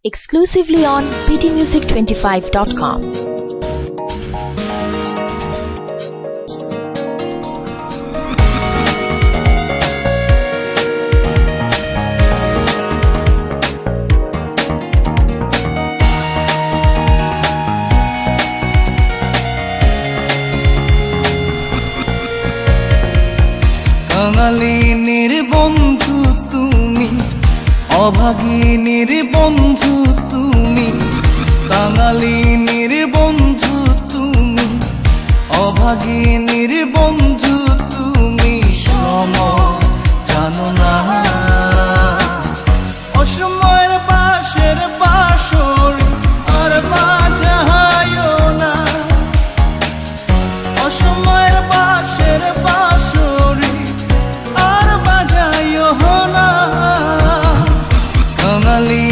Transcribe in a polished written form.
exclusively on ptmusic25.com. কাঙালিনীর বন্ধু তুমি, অভাগিনীর বন্ধু তুমি, কাঙালিনীর বন্ধু তুমি, অভাগিনীর বন্ধু তুমি, সম জানো না। অসময়ের পাশের বাসর আর বাজায়ও না, অসময়ের পাশের বাসর আর বাজায়ও না। কাঙালি